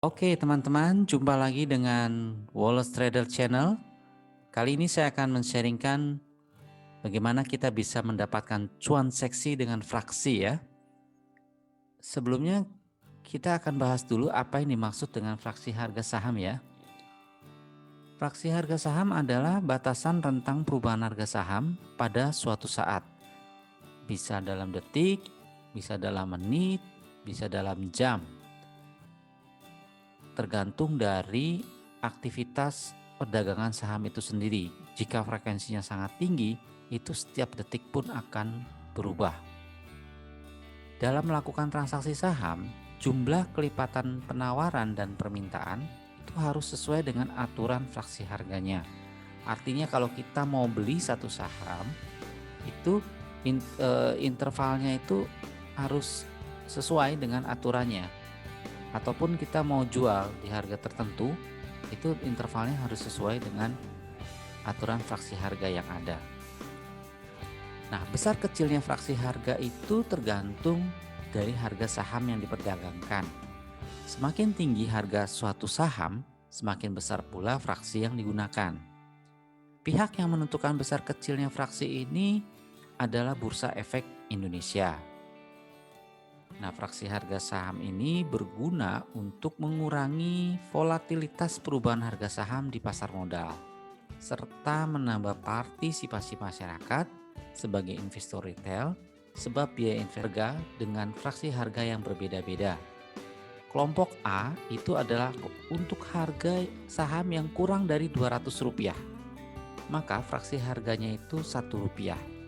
Oke teman-teman, jumpa lagi dengan Wallace Trader Channel. Kali ini saya akan men-sharingkan bagaimana kita bisa mendapatkan cuan seksi dengan fraksi ya. Sebelumnya kita akan bahas dulu apa yang dimaksud dengan fraksi harga saham ya. Fraksi harga saham adalah batasan rentang perubahan harga saham pada suatu saat. Bisa dalam detik, bisa dalam menit, bisa dalam jam. Tergantung dari aktivitas perdagangan saham itu sendiri. Jika frekuensinya sangat tinggi, itu setiap detik pun akan berubah. Dalam melakukan transaksi saham, jumlah kelipatan penawaran dan permintaan itu harus sesuai dengan aturan fraksi harganya. Artinya kalau kita mau beli satu saham, itu intervalnya itu harus sesuai dengan aturannya. Ataupun kita mau jual di harga tertentu, itu intervalnya harus sesuai dengan aturan fraksi harga yang ada. Nah, besar kecilnya fraksi harga itu tergantung dari harga saham yang diperdagangkan. Semakin tinggi harga suatu saham, semakin besar pula fraksi yang digunakan. Pihak yang menentukan besar kecilnya fraksi ini adalah Bursa Efek Indonesia. Nah, fraksi harga saham ini berguna untuk mengurangi volatilitas perubahan harga saham di pasar modal, serta menambah partisipasi masyarakat sebagai investor retail, sebab biaya harga dengan fraksi harga yang berbeda-beda. Kelompok A itu adalah untuk harga saham yang kurang dari Rp200, maka fraksi harganya itu Rp1.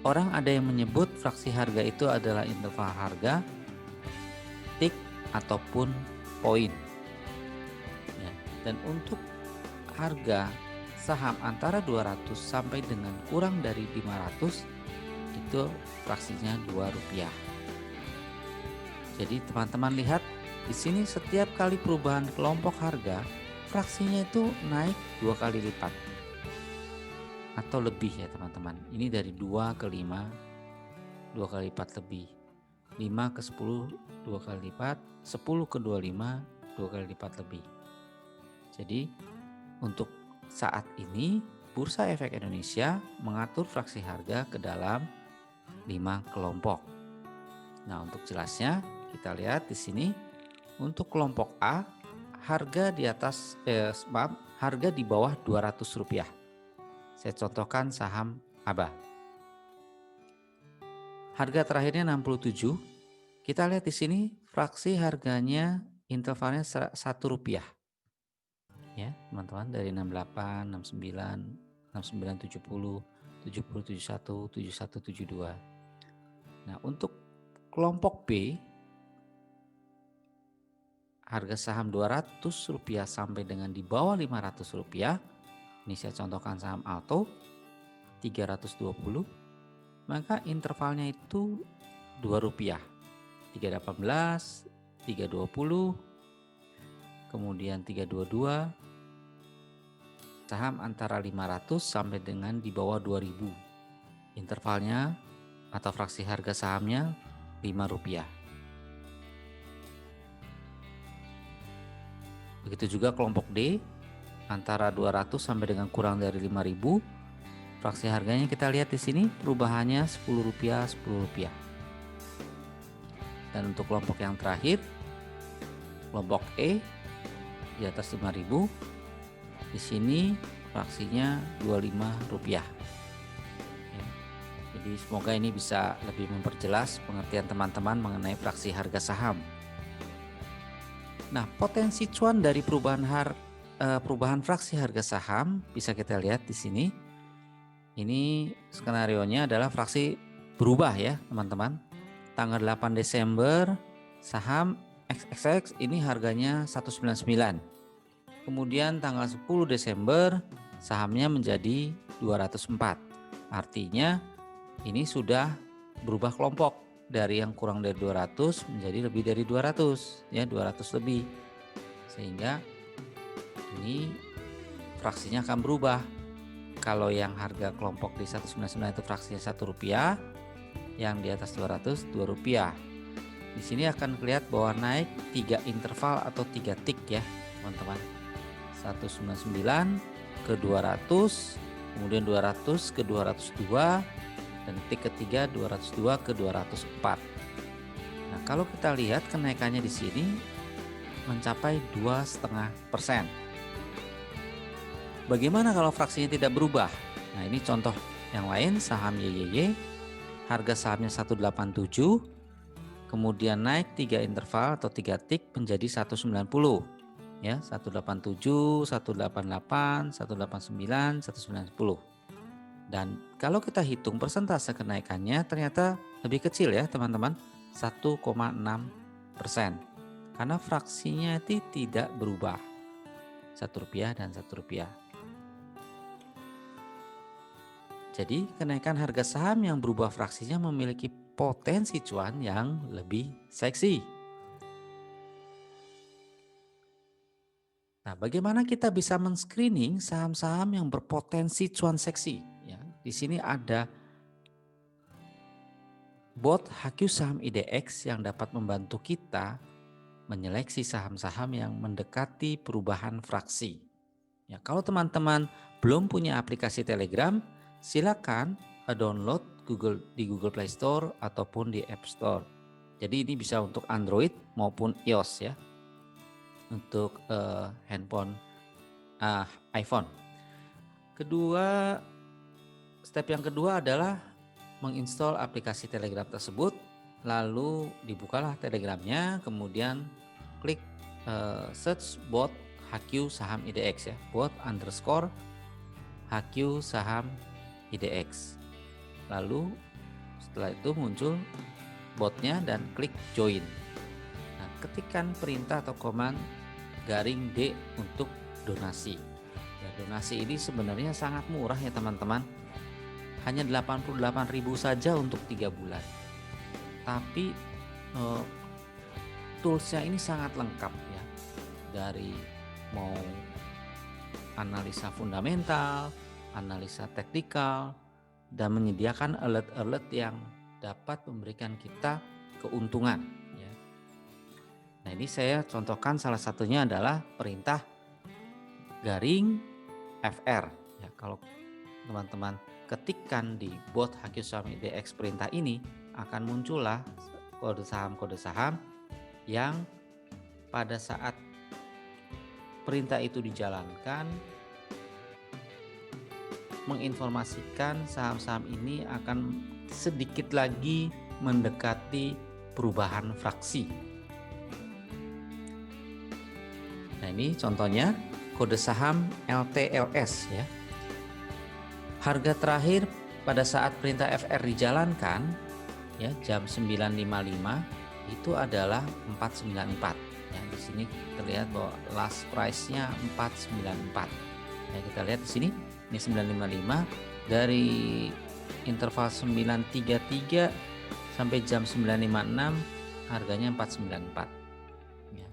Orang ada yang menyebut fraksi harga itu adalah interval harga, tick ataupun poin. Ya, dan untuk harga saham antara 200 sampai dengan kurang dari 500 itu fraksinya Rp2. Jadi teman-teman lihat di sini setiap kali perubahan kelompok harga, fraksinya itu naik 2 kali lipat. Atau lebih ya teman-teman. Ini dari 2 ke 5, 2 kali lipat lebih. 5 ke 10, 2 kali lipat. 10 ke 25, 2 kali lipat lebih. Jadi untuk saat ini Bursa Efek Indonesia mengatur fraksi harga ke dalam 5 kelompok. Nah, untuk jelasnya kita lihat di sini untuk kelompok A harga di atas harga di bawah Rp200. Saya contohkan saham ABA. Harga terakhirnya 67. Kita lihat di sini fraksi harganya intervalnya Rp1. Ya, teman-teman, dari 68, 69, 69 70, 70 71, 71 72. Nah, untuk kelompok B harga saham Rp200 sampai dengan di bawah Rp500. Ini saya contohkan saham Alto 320, maka intervalnya itu Rp2. 318, 320, kemudian 322. Saham antara 500 sampai dengan di bawah 2000. Intervalnya atau fraksi harga sahamnya Rp5. Begitu juga kelompok D antara 200 sampai dengan kurang dari 5000. Fraksi harganya kita lihat di sini perubahannya Rp10, Rp10. Dan untuk kelompok yang terakhir, kelompok E di atas 5000, di sini fraksinya Rp25. Ya. Jadi semoga ini bisa lebih memperjelas pengertian teman-teman mengenai fraksi harga saham. Nah, potensi cuan dari perubahan fraksi harga saham bisa kita lihat di sini. Ini skenarionya adalah fraksi berubah ya teman-teman. Tanggal 8 Desember saham XXX ini harganya 199. Kemudian tanggal 10 Desember sahamnya menjadi 204. Artinya ini sudah berubah kelompok dari yang kurang dari 200 menjadi lebih dari 200 ya, 200 lebih. Sehingga ini fraksinya akan berubah. Kalau yang harga kelompok di 199 itu fraksinya Rp1, yang di atas 200 Rp2. Di sini akan kelihatan bahwa naik 3 interval atau 3 tick ya teman-teman. 199 ke 200, kemudian 200 ke 202, dan tick ketiga 202 ke 204. Nah, kalau kita lihat kenaikannya di sini mencapai 2,5%. Bagaimana kalau fraksinya tidak berubah? Nah, ini contoh yang lain, saham YYY, harga sahamnya 187, kemudian naik 3 interval atau 3 tick menjadi 190. Ya, 187, 188, 189, 190. Dan kalau kita hitung persentase kenaikannya ternyata lebih kecil ya teman-teman, 1,6%. Karena fraksinya itu tidak berubah, Rp1 dan Rp1. Jadi kenaikan harga saham yang berubah fraksinya memiliki potensi cuan yang lebih seksi. Nah, bagaimana kita bisa men-screening saham-saham yang berpotensi cuan seksi? Ya, di sini ada bot HQ Saham IDX yang dapat membantu kita menyeleksi saham-saham yang mendekati perubahan fraksi. Ya, kalau teman-teman belum punya aplikasi Telegram, silakan download di Google Play Store ataupun di App Store. Jadi ini bisa untuk Android maupun iOS ya. Untuk handphone iPhone. Step yang kedua adalah menginstall aplikasi Telegram tersebut, lalu dibukalah Telegramnya, kemudian klik search bot HQ Saham IDX ya, bot_HQ Saham IDX. Lalu setelah itu muncul botnya dan klik join. Nah, ketikkan perintah atau command --D untuk donasi. Ya, donasi ini sebenarnya sangat murah ya teman-teman. Hanya 88.000 saja untuk 3 bulan. Tapi toolsnya ini sangat lengkap ya. Dari mau analisa fundamental, analisa teknikal, dan menyediakan alert-alert yang dapat memberikan kita keuntungan ya. Nah, ini saya contohkan salah satunya adalah perintah --FR ya. Kalau teman-teman ketikkan di bot HQ Saham IDX perintah ini, akan muncullah kode saham yang pada saat perintah itu dijalankan menginformasikan saham-saham ini akan sedikit lagi mendekati perubahan fraksi. Nah, ini contohnya kode saham LTLS ya. Harga terakhir pada saat perintah FR dijalankan ya jam 9.55 itu adalah 494. Ya, di sini terlihat bahwa last price-nya 494. Ya, kita lihat di sini ini 955 dari interval 933 sampai jam 956 harganya 494. Ya.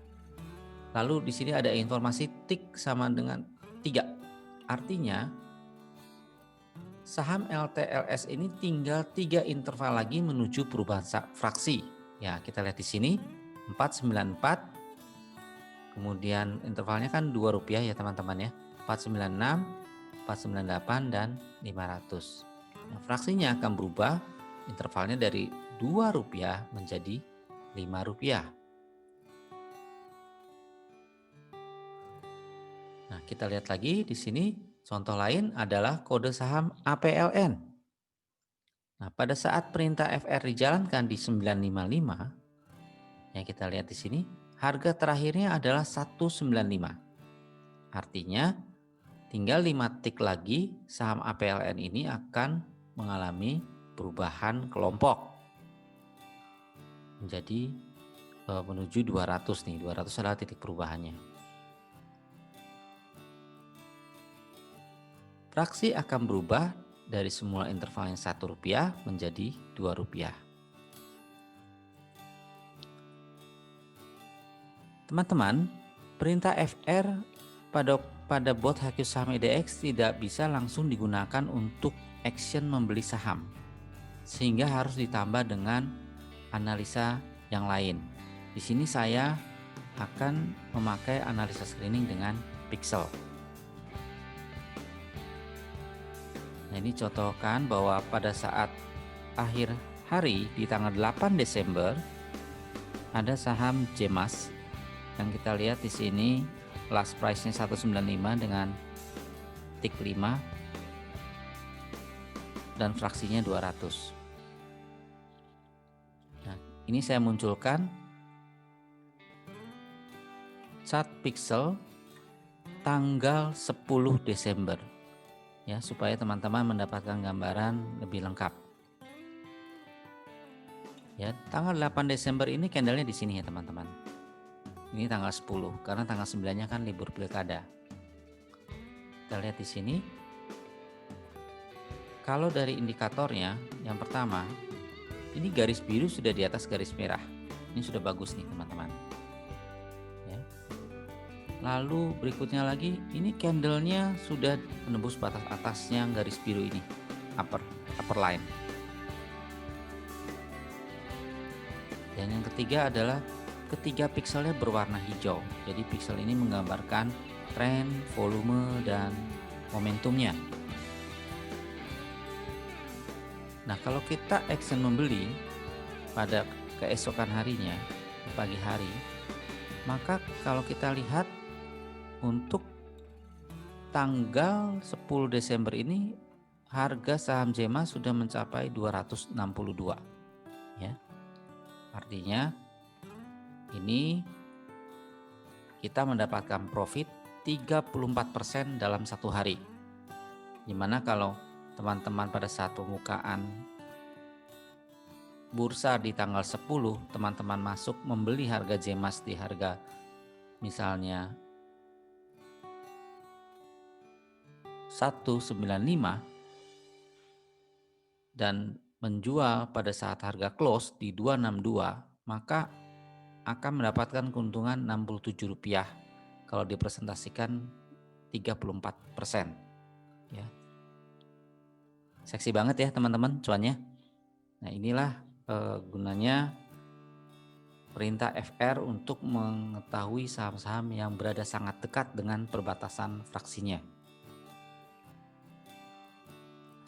Lalu di sini ada informasi tick sama dengan 3. Artinya saham LTLS ini tinggal 3 interval lagi menuju perubahan fraksi. Ya, kita lihat di sini 494. Kemudian intervalnya kan Rp2 ya teman-teman ya. 496, 498 dan 500. Nah, fraksinya akan berubah intervalnya dari Rp2 menjadi Rp5. Nah, kita lihat lagi di sini. Contoh lain adalah kode saham APLN. Nah, pada saat perintah FR dijalankan di 955, ya kita lihat di sini, harga terakhirnya adalah 195. Artinya, tinggal 5 tick lagi saham APLN ini akan mengalami perubahan kelompok menjadi menuju 200 nih. 200 adalah titik perubahannya. Fraksi akan berubah dari semula intervalnya Rp1 menjadi Rp2. Teman-teman, perintah FR pada bot HQ Saham IDX tidak bisa langsung digunakan untuk action membeli saham, sehingga harus ditambah dengan analisa yang lain. Di sini saya akan memakai analisa screening dengan pixel. Nah, ini contohkan bahwa pada saat akhir hari di tanggal 8 Desember ada saham Jemas yang kita lihat di sini last price-nya 195 dengan tik 5 dan fraksinya 200. Nah, ini saya munculkan chart pixel tanggal 10 Desember ya, supaya teman-teman mendapatkan gambaran lebih lengkap. Ya, tanggal 8 Desember ini candlenya di sini ya teman-teman. Ini tanggal 10 karena tanggal 9-nya kan libur pilkada. Kita lihat di sini. Kalau dari indikatornya, yang pertama, ini garis biru sudah di atas garis merah. Ini sudah bagus nih teman-teman. Ya. Lalu berikutnya lagi, ini candlenya sudah menembus batas atasnya garis biru ini, upper line. Dan yang ketiga adalah ketiga pixelnya berwarna hijau. Jadi pixel ini menggambarkan tren, volume, dan momentumnya. Nah, kalau kita action membeli pada keesokan harinya, pagi hari, maka kalau kita lihat untuk tanggal 10 Desember ini harga saham Jemas sudah mencapai 262 ya. Artinya ini kita mendapatkan profit 34% dalam satu hari. Dimana kalau teman-teman pada saat pembukaan bursa di tanggal 10, teman-teman masuk membeli harga Jemas di harga misalnya 195 dan menjual pada saat harga close di 262, maka akan mendapatkan keuntungan Rp67 kalau dipresentasikan 34% ya. Seksi banget ya teman-teman cuannya. Nah, inilah gunanya perintah FR untuk mengetahui saham-saham yang berada sangat dekat dengan perbatasan fraksinya.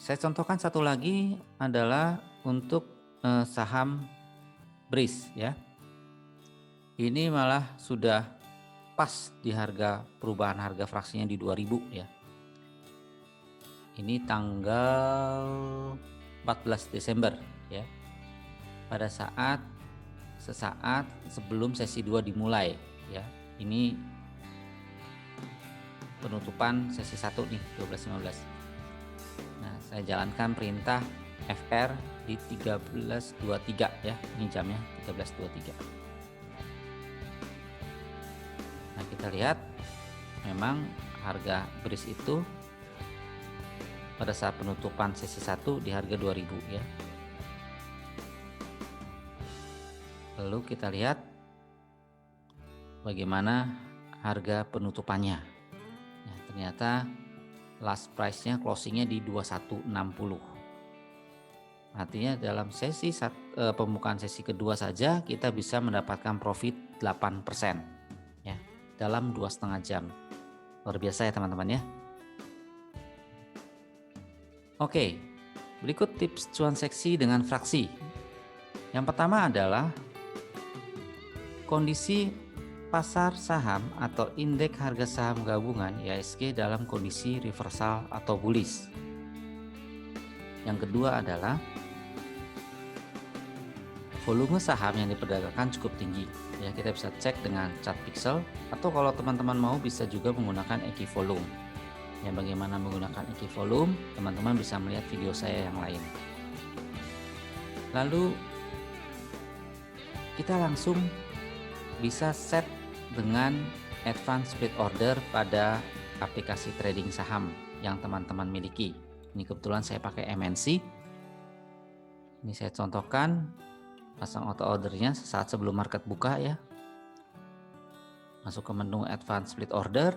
Saya contohkan satu lagi adalah untuk saham BRIS ya. Ini malah sudah pas di harga perubahan harga fraksinya di 2000 ya. Ini tanggal 14 Desember ya. Pada sesaat sebelum sesi 2 dimulai ya. Ini penutupan sesi 1 nih 12.15. Nah, saya jalankan perintah FR di 13.23 ya. Ini jamnya 13.23. Nah, kita lihat memang harga BRIS itu pada saat penutupan sesi 1 di harga 2000 ya. Lalu kita lihat bagaimana harga penutupannya. Nah, ternyata last price-nya closing-nya di 2160. Artinya dalam sesi pembukaan sesi kedua saja kita bisa mendapatkan profit 8% ya dalam 2,5 jam. Luar biasa ya teman-teman ya. Oke, berikut tips cuan seksi dengan fraksi. Yang pertama adalah kondisi pasar saham atau indeks harga saham gabungan IHSG dalam kondisi reversal atau bullish. Yang kedua adalah volume saham yang diperdagangkan cukup tinggi. Ya, kita bisa cek dengan chart pixel atau kalau teman-teman mau bisa juga menggunakan equivolume. Ya, bagaimana menggunakan equivolume, teman-teman bisa melihat video saya yang lain. Lalu kita langsung bisa set dengan advance split order pada aplikasi trading saham yang teman-teman miliki. Ini kebetulan saya pakai MNC. Ini saya contohkan, pasang auto ordernya sesaat sebelum market buka ya. Masuk ke menu advance split order,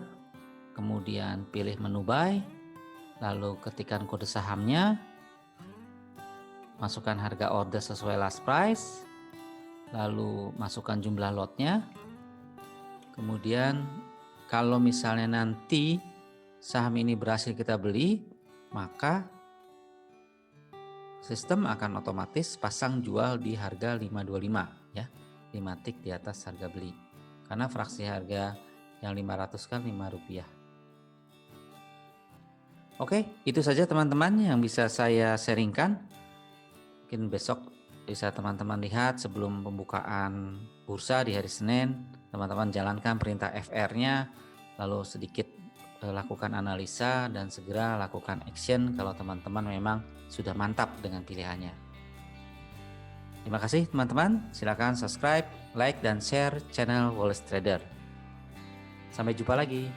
kemudian pilih menu buy, lalu ketikkan kode sahamnya, masukkan harga order sesuai last price, lalu masukkan jumlah lotnya. Kemudian kalau misalnya nanti saham ini berhasil kita beli, maka sistem akan otomatis pasang jual di harga 525 ya. 5 tik di atas harga beli. Karena fraksi harga yang 500 kan Rp5. Oke, itu saja teman-teman yang bisa saya sharingkan. Mungkin besok bisa teman-teman lihat sebelum pembukaan bursa di hari Senin, teman-teman jalankan perintah FR-nya, lalu sedikit lakukan analisa dan segera lakukan action kalau teman-teman memang sudah mantap dengan pilihannya. Terima kasih teman-teman, silakan subscribe, like, dan share channel Wallace Trader. Sampai jumpa lagi.